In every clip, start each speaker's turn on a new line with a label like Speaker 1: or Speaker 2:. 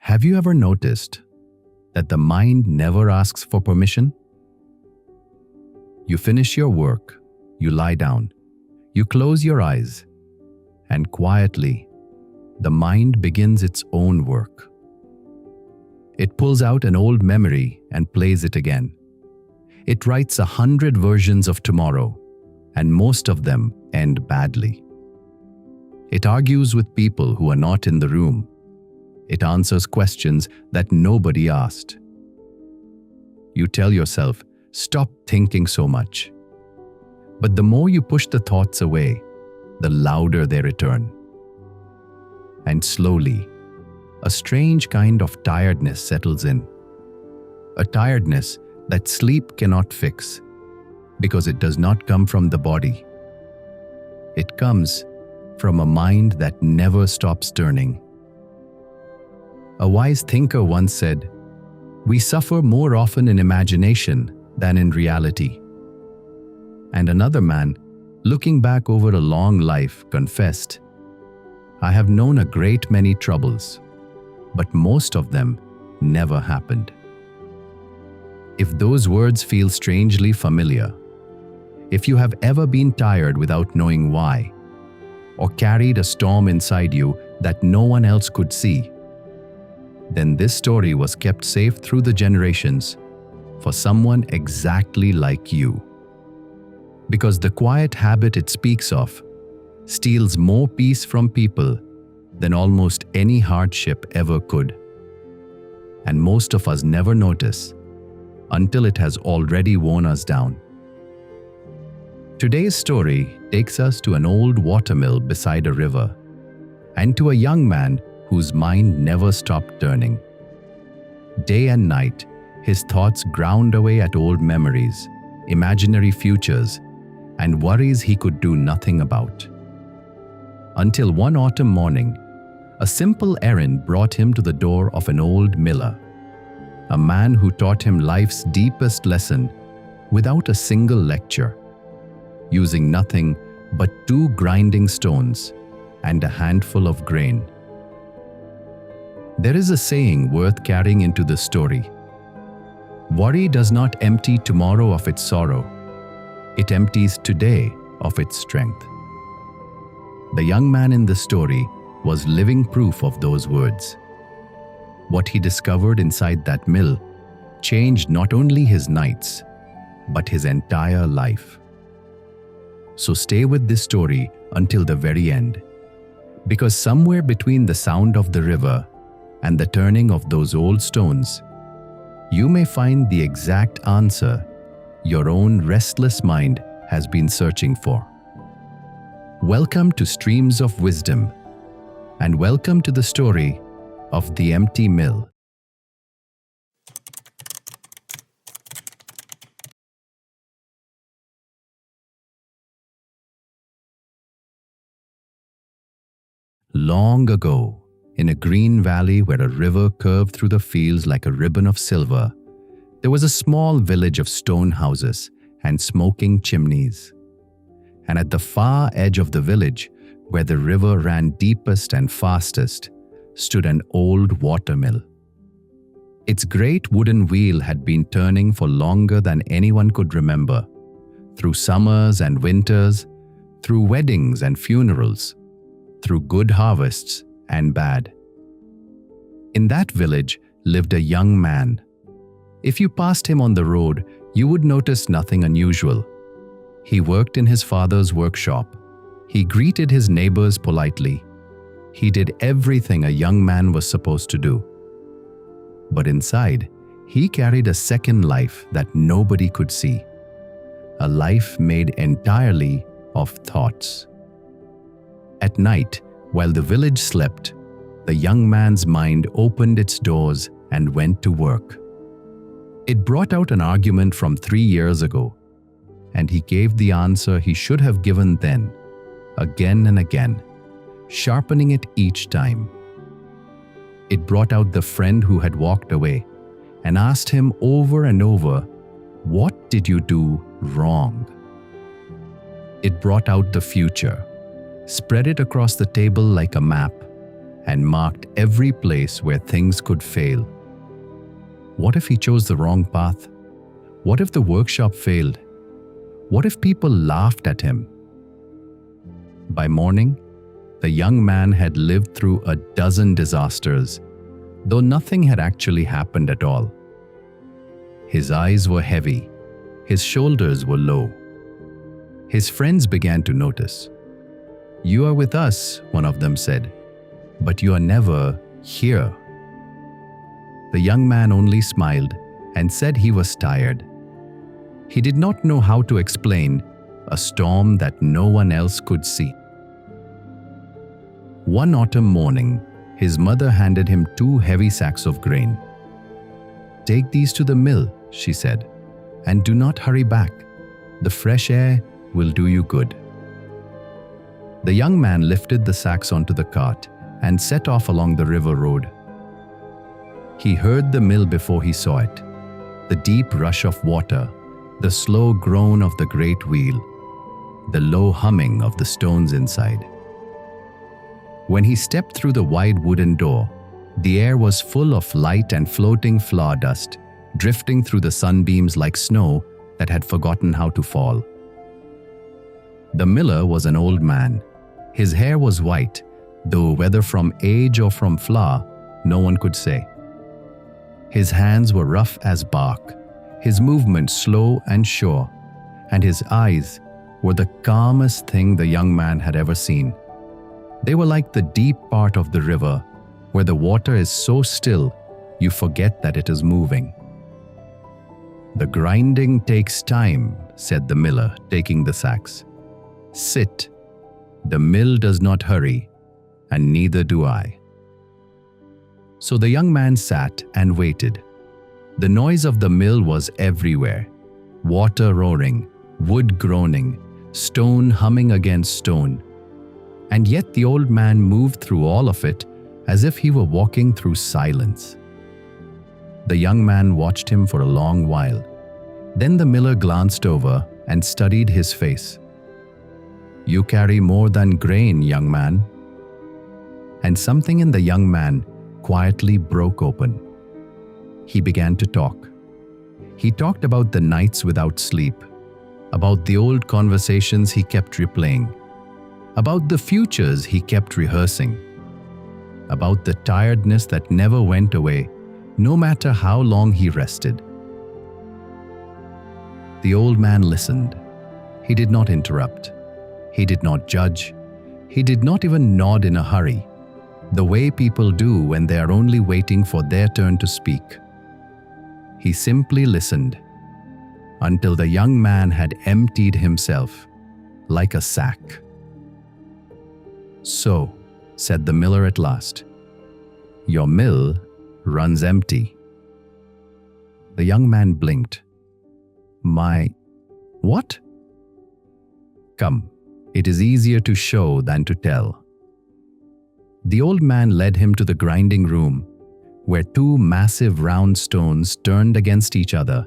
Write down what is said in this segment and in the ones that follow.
Speaker 1: Have you ever noticed that the mind never asks for permission? You finish your work, you lie down, you close your eyes, and quietly, the mind begins its own work. It pulls out an old memory and plays it again. It writes 100 versions of tomorrow, and most of them end badly. It argues with people who are not in the room. It answers questions that nobody asked. You tell yourself, stop thinking so much. But the more you push the thoughts away, the louder they return. And slowly, a strange kind of tiredness settles in. A tiredness that sleep cannot fix, because it does not come from the body. It comes from a mind that never stops turning. A wise thinker once said, "We suffer more often in imagination than in reality." And another man, looking back over a long life, confessed, "I have known a great many troubles, but most of them never happened." If those words feel strangely familiar, if you have ever been tired without knowing why, or carried a storm inside you that no one else could see, then this story was kept safe through the generations for someone exactly like you. Because the quiet habit it speaks of steals more peace from people than almost any hardship ever could. And most of us never notice until it has already worn us down. Today's story takes us to an old watermill beside a river, and to a young man whose mind never stopped turning. Day and night, his thoughts ground away at old memories, imaginary futures, and worries he could do nothing about. Until one autumn morning, a simple errand brought him to the door of an old miller, a man who taught him life's deepest lesson without a single lecture, using nothing but 2 grinding stones and a handful of grain. There is a saying worth carrying into the story. Worry does not empty tomorrow of its sorrow. It empties today of its strength. The young man in the story was living proof of those words. What he discovered inside that mill changed not only his nights, but his entire life. So stay with this story until the very end, because somewhere between the sound of the river and the turning of those old stones, you may find the exact answer your own restless mind has been searching for. Welcome to Streams of Wisdom, and welcome to the story of the empty mill. Long ago, in a green valley where a river curved through the fields like a ribbon of silver, there was a small village of stone houses and smoking chimneys. And at the far edge of the village, where the river ran deepest and fastest, stood an old watermill. Its great wooden wheel had been turning for longer than anyone could remember, through summers and winters, through weddings and funerals, through good harvests and bad. In that village lived a young man. If you passed him on the road, you would notice nothing unusual. He worked in his father's workshop. He greeted his neighbors politely. He did everything a young man was supposed to do. But inside, he carried a second life that nobody could see. A life made entirely of thoughts. At night, while the village slept, the young man's mind opened its doors and went to work. It brought out an argument from 3 years ago, and he gave the answer he should have given then, again and again, sharpening it each time. It brought out the friend who had walked away and asked him over and over, "What did you do wrong?" It brought out the future, spread it across the table like a map, and marked every place where things could fail. What if he chose the wrong path? What if the workshop failed? What if people laughed at him? By morning, the young man had lived through a dozen disasters, though nothing had actually happened at all. His eyes were heavy, his shoulders were low. His friends began to notice. "You are with us," one of them said, "but you are never here." The young man only smiled and said he was tired. He did not know how to explain a storm that no one else could see. One autumn morning, his mother handed him 2 heavy sacks of grain. "Take these to the mill," she said, "and do not hurry back. The fresh air will do you good." The young man lifted the sacks onto the cart and set off along the river road. He heard the mill before he saw it, the deep rush of water, the slow groan of the great wheel, the low humming of the stones inside. When he stepped through the wide wooden door, the air was full of light and floating flour dust, drifting through the sunbeams like snow that had forgotten how to fall. The miller was an old man. His hair was white, though whether from age or from flour, no one could say. His hands were rough as bark, his movements slow and sure, and his eyes were the calmest thing the young man had ever seen. They were like the deep part of the river, where the water is so still you forget that it is moving. "The grinding takes time," said the miller, taking the sacks. "Sit. The mill does not hurry, and neither do I." So the young man sat and waited. The noise of the mill was everywhere. Water roaring, wood groaning, stone humming against stone. And yet the old man moved through all of it as if he were walking through silence. The young man watched him for a long while. Then the miller glanced over and studied his face. "You carry more than grain, young man." And something in the young man quietly broke open. He began to talk. He talked about the nights without sleep, about the old conversations he kept replaying, about the futures he kept rehearsing, about the tiredness that never went away, no matter how long he rested. The old man listened. He did not interrupt. He did not judge. He did not even nod in a hurry, the way people do when they are only waiting for their turn to speak. He simply listened until the young man had emptied himself like a sack. "So," said the miller at last, "your mill runs empty." The young man blinked. "My what?" "Come, it is easier to show than to tell." The old man led him to the grinding room, where 2 massive round stones turned against each other,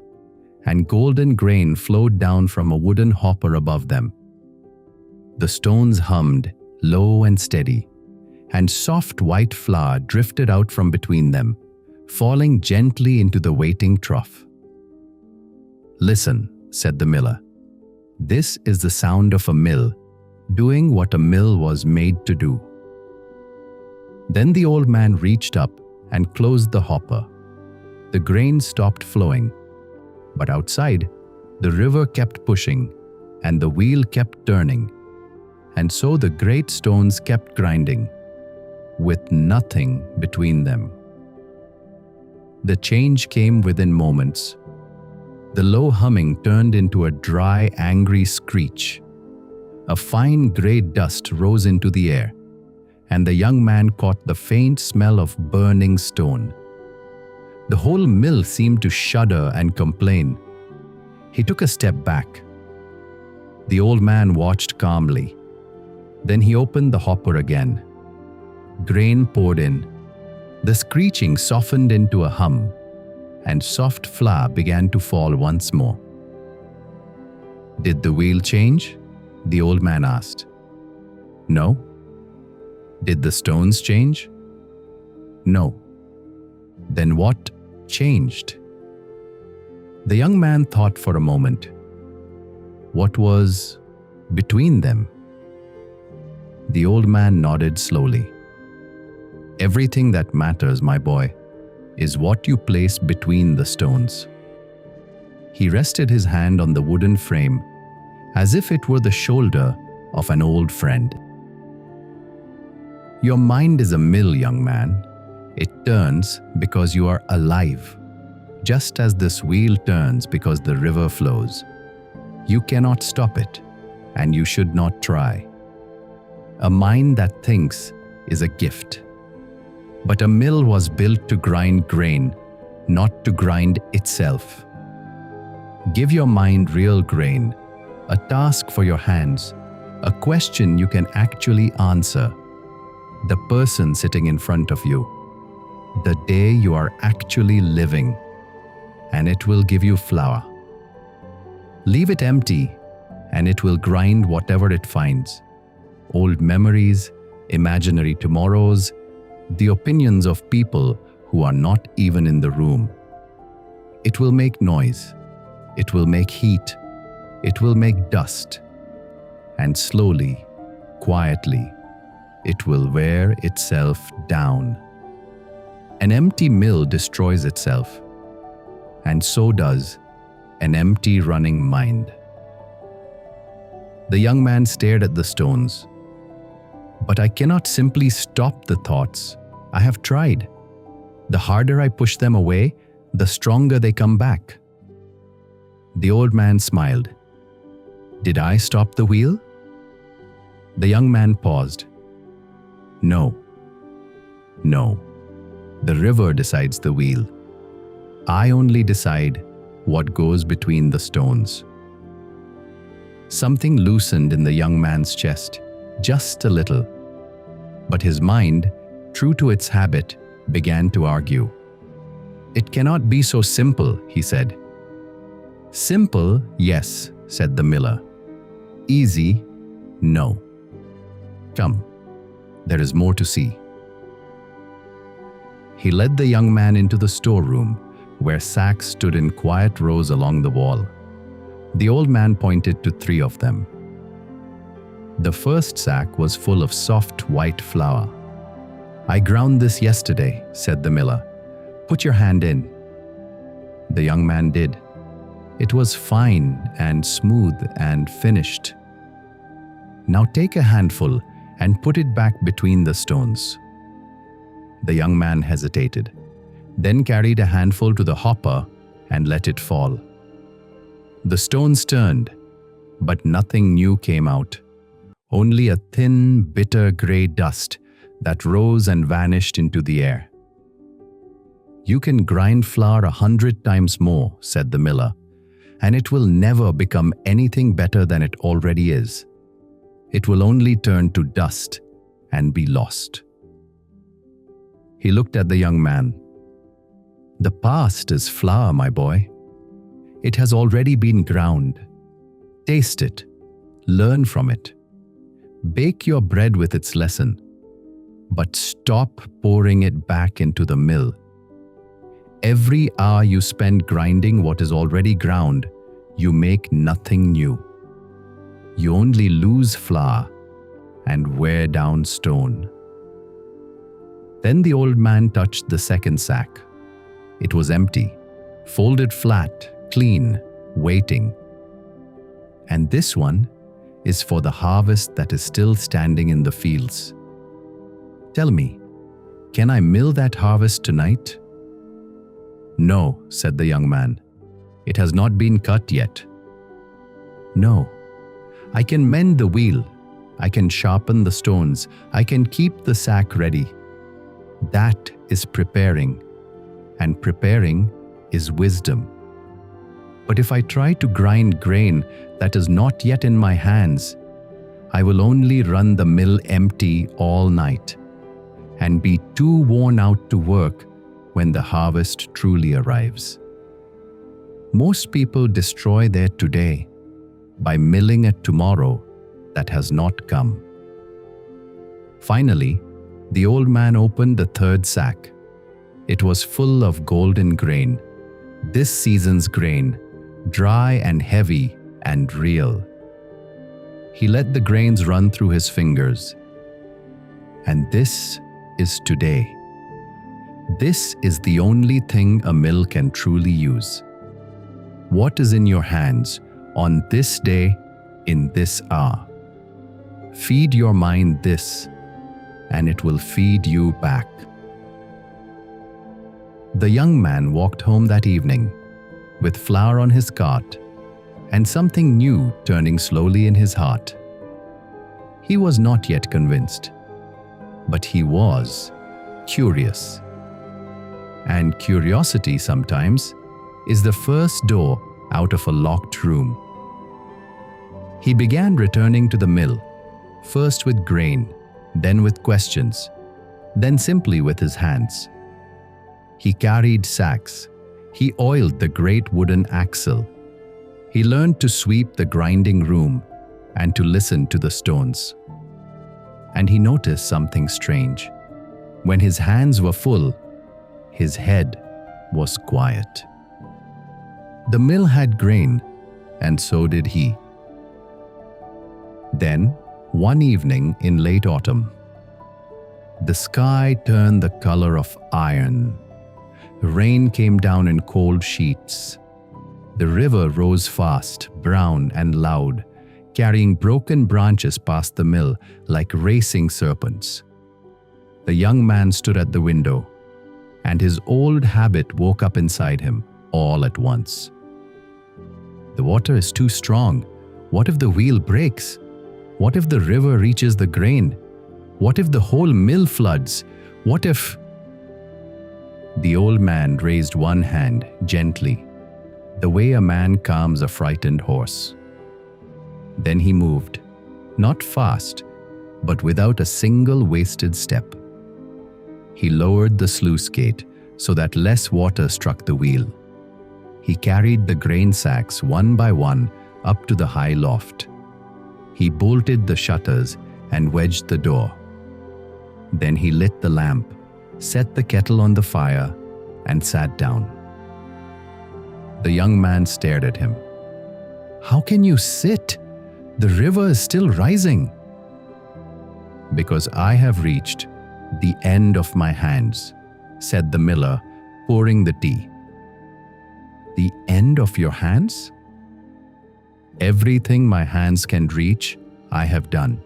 Speaker 1: and golden grain flowed down from a wooden hopper above them. The stones hummed, low and steady, and soft white flour drifted out from between them, falling gently into the waiting trough. "Listen," said the miller. "This is the sound of a mill, doing what a mill was made to do." Then the old man reached up and closed the hopper. The grain stopped flowing, but outside, the river kept pushing, and the wheel kept turning, and so the great stones kept grinding, with nothing between them. The change came within moments. The low humming turned into a dry, angry screech. A fine grey dust rose into the air, and the young man caught the faint smell of burning stone. The whole mill seemed to shudder and complain. He took a step back. The old man watched calmly. Then he opened the hopper again. Grain poured in. The screeching softened into a hum, and soft flour began to fall once more. "Did the wheel change?" the old man asked. "No." "Did the stones change?" No. Then what changed? The young man thought for a moment. What was between them? The old man nodded slowly. Everything that matters, my boy, is what you place between the stones. He rested his hand on the wooden frame as if it were the shoulder of an old friend. Your mind is a mill, young man. It turns because you are alive, just as this wheel turns because the river flows. You cannot stop it, and you should not try. A mind that thinks is a gift. But a mill was built to grind grain, not to grind itself. Give your mind real grain, a task for your hands, a question you can actually answer. The person sitting in front of you, the day you are actually living, and it will give you flour. Leave it empty, and it will grind whatever it finds. Old memories, imaginary tomorrows, the opinions of people who are not even in the room. It will make noise. It will make heat. It will make dust. And slowly, quietly, it will wear itself down. An empty mill destroys itself, and so does an empty running mind. The young man stared at the stones. But I cannot simply stop the thoughts. I have tried. The harder I push them away, the stronger they come back. The old man smiled. Did I stop the wheel? The young man paused. No. No. The river decides the wheel. I only decide what goes between the stones. Something loosened in the young man's chest, just a little. But his mind, true to its habit, began to argue. It cannot be so simple, he said. Simple, yes, said the miller. Easy, no. Come, there is more to see. He led the young man into the storeroom, where sacks stood in quiet rows along the wall. The old man pointed to 3 of them. The first sack was full of soft white flour. I ground this yesterday, said the miller. Put your hand in. The young man did. It was fine and smooth and finished. Now take a handful and put it back between the stones. The young man hesitated, then carried a handful to the hopper and let it fall. The stones turned, but nothing new came out. Only a thin, bitter gray dust that rose and vanished into the air. You can grind flour 100 times more, said the miller, and it will never become anything better than it already is. It will only turn to dust and be lost. He looked at the young man. The past is flour, my boy. It has already been ground. Taste it. Learn from it. Bake your bread with its lesson. But stop pouring it back into the mill. Every hour you spend grinding what is already ground, you make nothing new. You only lose flour and wear down stone. Then the old man touched the second sack. It was empty, folded flat, clean, waiting. And this one is for the harvest that is still standing in the fields. Tell me, can I mill that harvest tonight? No, said the young man. It has not been cut yet. No, I can mend the wheel. I can sharpen the stones. I can keep the sack ready. That is preparing, and preparing is wisdom. But if I try to grind grain that is not yet in my hands, I will only run the mill empty all night and be too worn out to work when the harvest truly arrives. Most people destroy their today by milling a tomorrow that has not come. Finally, the old man opened the third sack. It was full of golden grain, this season's grain, dry and heavy and real. He let the grains run through his fingers. And this is today. This is the only thing a mill can truly use. What is in your hands on this day, in this hour? Feed your mind this, and it will feed you back. The young man walked home that evening, with flour on his cart, and something new turning slowly in his heart. He was not yet convinced, but he was curious. And curiosity sometimes is the first door out of a locked room. He began returning to the mill, first with grain, then with questions, then simply with his hands. He carried sacks. He oiled the great wooden axle. He learned to sweep the grinding room and to listen to the stones. And he noticed something strange. When his hands were full, his head was quiet. The mill had grain, and so did he. Then, one evening in late autumn, the sky turned the color of iron. Rain came down in cold sheets. The river rose fast, brown and loud, carrying broken branches past the mill like racing serpents. The young man stood at the window, and his old habit woke up inside him all at once. The water is too strong. What if the wheel breaks? What if the river reaches the grain? What if the whole mill floods? What if... The old man raised one hand gently, the way a man calms a frightened horse. Then he moved, not fast, but without a single wasted step. He lowered the sluice gate so that less water struck the wheel. He carried the grain sacks one by one up to the high loft. He bolted the shutters and wedged the door. Then he lit the lamp, set the kettle on the fire, and sat down. The young man stared at him. "How can you sit? The river is still rising." "Because I have reached the end of my hands," said the miller, pouring the tea. "The end of your hands?" "Everything my hands can reach, I have done.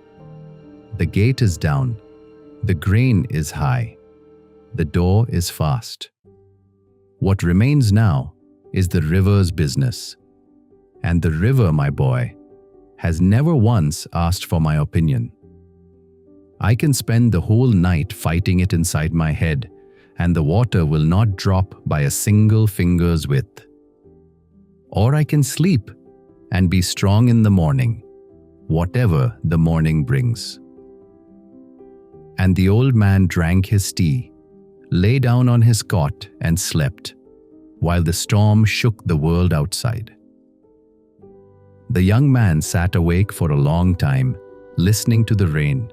Speaker 1: The gate is down. The grain is high. The door is fast. What remains now is the river's business. And the river, my boy, has never once asked for my opinion. I can spend the whole night fighting it inside my head, and the water will not drop by a single finger's width. Or I can sleep and be strong in the morning, whatever the morning brings." And the old man drank his tea, lay down on his cot and slept, while the storm shook the world outside. The young man sat awake for a long time, listening to the rain,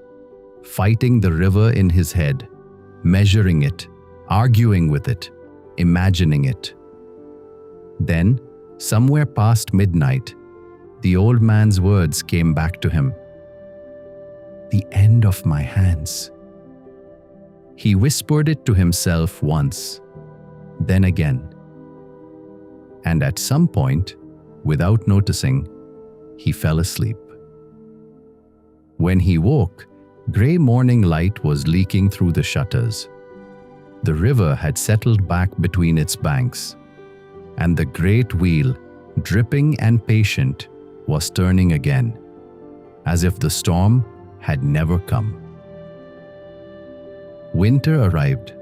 Speaker 1: fighting the river in his head, measuring it, arguing with it, imagining it. Then, somewhere past midnight, the old man's words came back to him. "The end of my hands." He whispered it to himself once, then again. And at some point, without noticing, he fell asleep. When he woke, gray morning light was leaking through the shutters. The river had settled back between its banks, and the great wheel, dripping and patient, was turning again, as if the storm had never come. Winter arrived,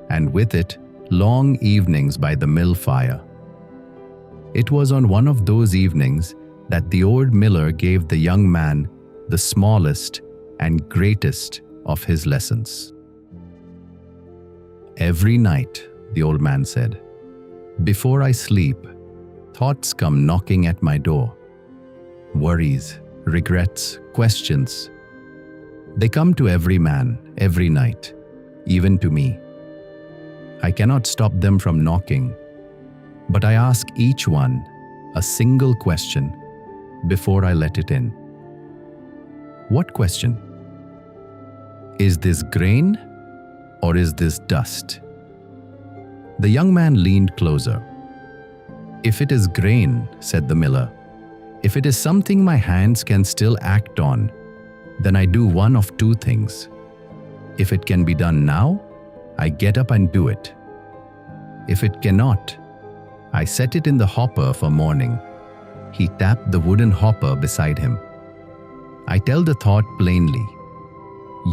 Speaker 1: and with it, long evenings by the mill fire. It was on one of those evenings that the old miller gave the young man the smallest and greatest of his lessons. "Every night," the old man said, "before I sleep, thoughts come knocking at my door. Worries, regrets, questions. They come to every man, every night, even to me. I cannot stop them from knocking, but I ask each one a single question before I let it in. What question? Is this grain or is this dust? The young man leaned closer. If it is grain, said the miller, if it is something my hands can still act on, then I do one of two things. If it can be done now, I get up and do it. If it cannot, I set it in the hopper for morning. He tapped the wooden hopper beside him. I tell the thought plainly.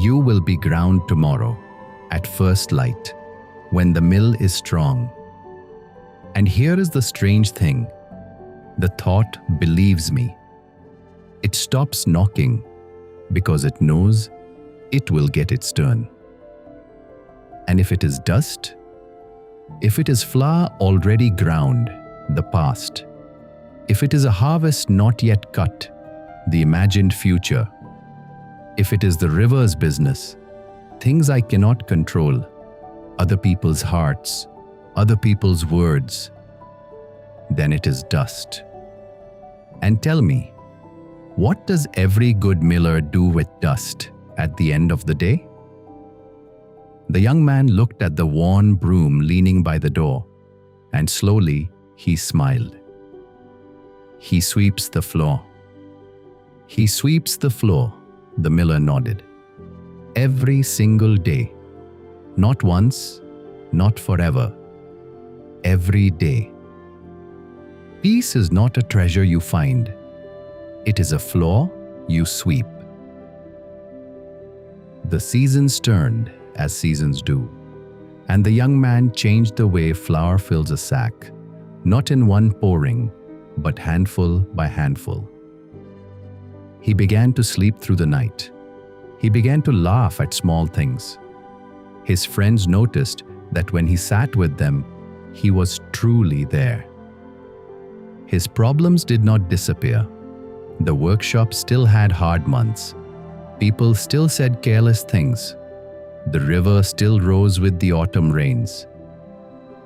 Speaker 1: You will be ground tomorrow, at first light, when the mill is strong. And here is the strange thing. The thought believes me. It stops knocking because it knows it will get its turn. And if it is dust, if it is flour already ground, the past, if it is a harvest not yet cut, the imagined future, if it is the river's business, things I cannot control, other people's hearts, other people's words, then it is dust. And tell me, what does every good miller do with dust at the end of the day? The young man looked at the worn broom leaning by the door, and slowly he smiled. He sweeps the floor. He sweeps the floor, the miller nodded. Every single day. Not once, not forever. Every day. Peace is not a treasure you find. It is a floor you sweep. The seasons turned as seasons do, and the young man changed the way flour fills a sack, not in one pouring, but handful by handful. He began to sleep through the night. He began to laugh at small things. His friends noticed that when he sat with them, he was truly there. His problems did not disappear. The workshop still had hard months. People still said careless things. The river still rose with the autumn rains.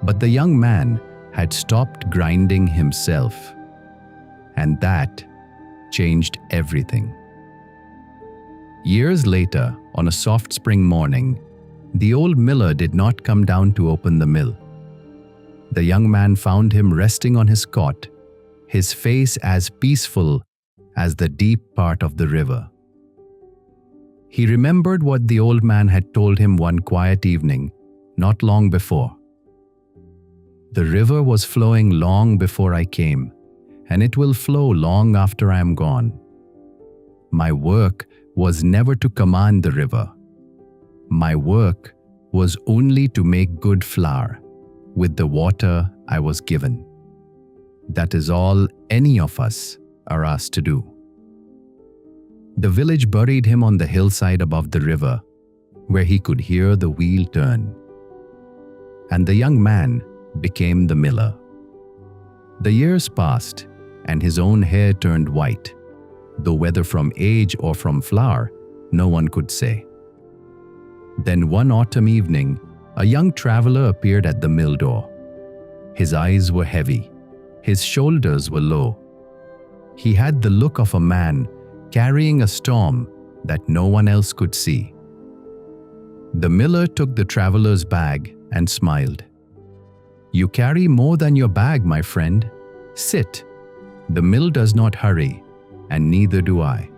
Speaker 1: But the young man had stopped grinding himself, and that changed everything. Years later, on a soft spring morning, the old miller did not come down to open the mill. The young man found him resting on his cot, his face as peaceful as the deep part of the river. He remembered what the old man had told him one quiet evening, not long before. The river was flowing long before I came, and it will flow long after I am gone. My work was never to command the river. My work was only to make good flour with the water I was given. That is all any of us are asked to do. The village buried him on the hillside above the river, where he could hear the wheel turn. And the young man became the miller. The years passed, and his own hair turned white, though whether from age or from flour, no one could say. Then one autumn evening, a young traveler appeared at the mill door. His eyes were heavy. His shoulders were low. He had the look of a man carrying a storm that no one else could see. The miller took the traveler's bag and smiled. "You carry more than your bag, my friend. Sit. The mill does not hurry, and neither do I."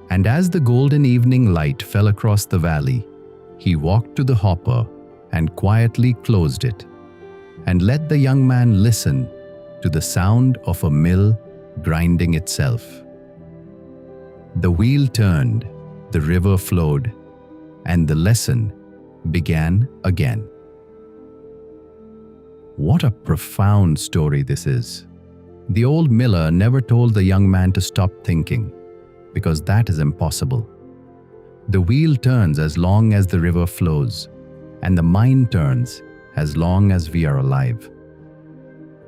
Speaker 1: And as the golden evening light fell across the valley, he walked to the hopper and quietly closed it, and let the young man listen to the sound of a mill grinding itself. The wheel turned, the river flowed, and the lesson began again. What a profound story this is. The old miller never told the young man to stop thinking, because that is impossible. The wheel turns as long as the river flows, and the mind turns as long as we are alive.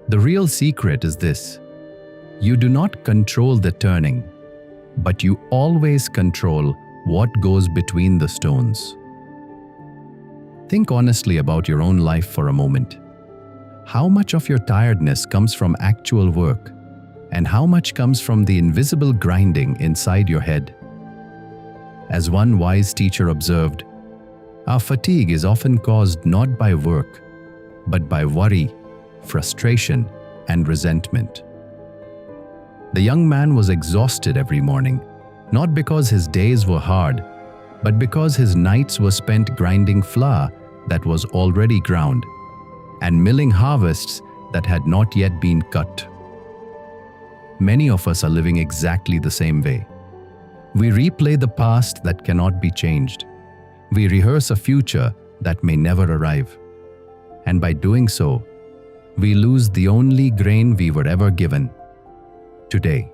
Speaker 1: The real secret is this: you do not control the turning, but you always control what goes between the stones. Think honestly about your own life for a moment. How much of your tiredness comes from actual work, and how much comes from the invisible grinding inside your head? As one wise teacher observed, our fatigue is often caused not by work, but by worry, frustration, and resentment. The young man was exhausted every morning, not because his days were hard, but because his nights were spent grinding flour that was already ground and milling harvests that had not yet been cut. Many of us are living exactly the same way. We replay the past that cannot be changed. We rehearse a future that may never arrive. And by doing so, we lose the only grain we were ever given: today.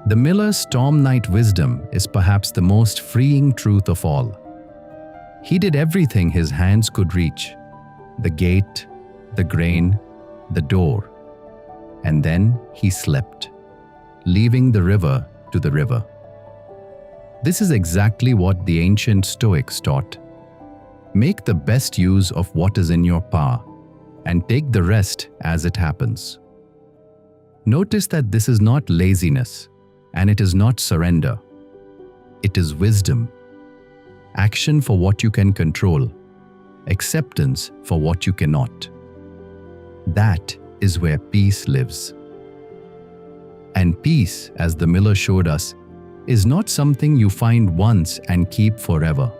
Speaker 1: The miller's storm night wisdom is perhaps the most freeing truth of all. He did everything his hands could reach: the gate, the grain, the door. And then he slept, leaving the river to the river. This is exactly what the ancient Stoics taught. Make the best use of what is in your power and take the rest as it happens. Notice that this is not laziness and it is not surrender. It is wisdom. Action for what you can control, acceptance for what you cannot. That is where peace lives. And peace, as the miller showed us, is not something you find once and keep forever.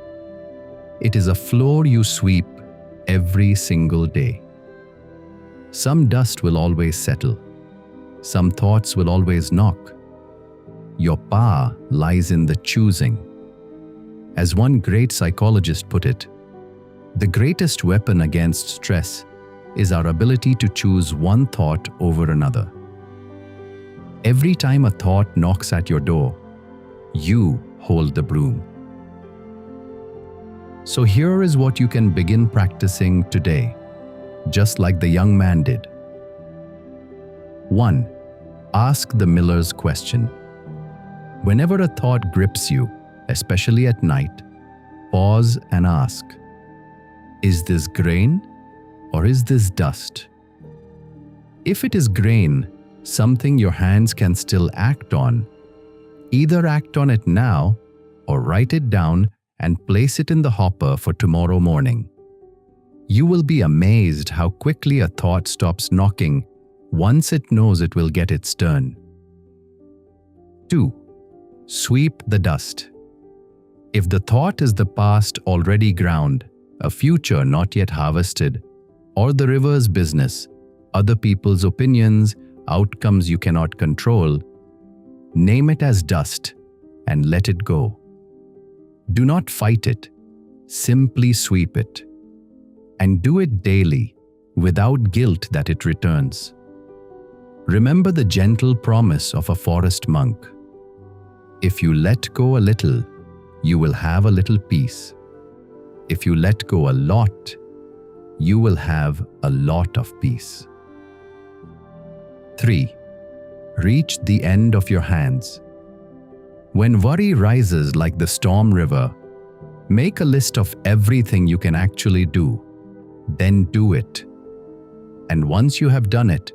Speaker 1: It is a floor you sweep every single day. Some dust will always settle. Some thoughts will always knock. Your power lies in the choosing. As one great psychologist put it, the greatest weapon against stress is our ability to choose one thought over another. Every time a thought knocks at your door, you hold the broom. So here is what you can begin practicing today, just like the young man did. 1. Ask the miller's question. Whenever a thought grips you, especially at night, pause and ask, is this grain or is this dust? If it is grain, something your hands can still act on, either act on it now or write it down and place it in the hopper for tomorrow morning. You will be amazed how quickly a thought stops knocking once it knows it will get its turn. 2. Sweep the dust. If the thought is the past already ground, a future not yet harvested, or the river's business, other people's opinions, outcomes you cannot control, name it as dust and let it go. Do not fight it, simply sweep it. And do it daily, without guilt that it returns. Remember the gentle promise of a forest monk. If you let go a little, you will have a little peace. If you let go a lot, you will have a lot of peace. 3. Reach the end of your hands. When worry rises like the storm river, make a list of everything you can actually do. Then do it. And once you have done it,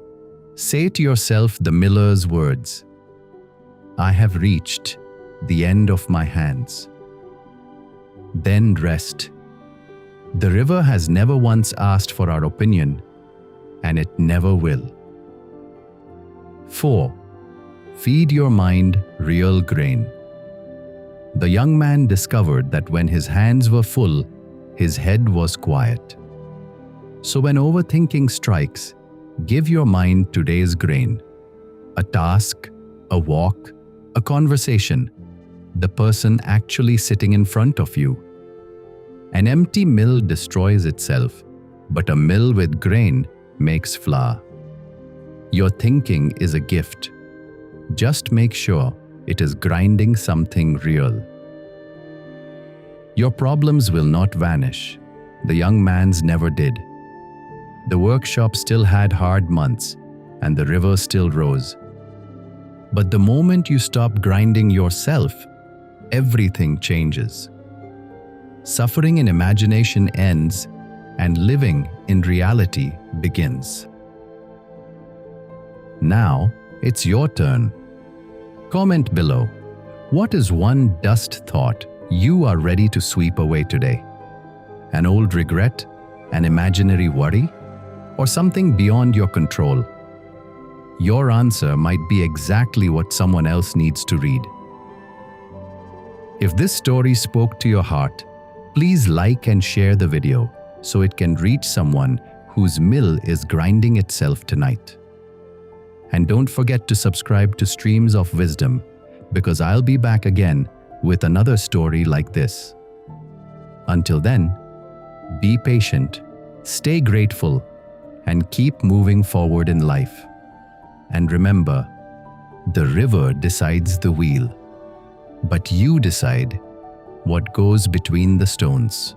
Speaker 1: say to yourself the miller's words, I have reached the end of my hands. Then rest. The river has never once asked for our opinion, and it never will. 4. Feed your mind real grain. The young man discovered that when his hands were full, his head was quiet. So when overthinking strikes, give your mind today's grain. A task, a walk, a conversation, the person actually sitting in front of you. An empty mill destroys itself, but a mill with grain makes flour. Your thinking is a gift. Just make sure it is grinding something real. Your problems will not vanish. The young man's never did. The workshop still had hard months, and the river still rose. But the moment you stop grinding yourself, everything changes. suffering in imagination ends and living in reality begins. Now, it's your turn. Comment below. What is one dust thought you are ready to sweep away today? An old regret, an imaginary worry, or something beyond your control? Your answer might be exactly what someone else needs to read. If this story spoke to your heart, please like and share the video so it can reach someone whose mill is grinding itself tonight. And don't forget to subscribe to Streams of Wisdom, because I'll be back again with another story like this. Until then, be patient, stay grateful, and keep moving forward in life. And remember, the river decides the wheel, but you decide what goes between the stones.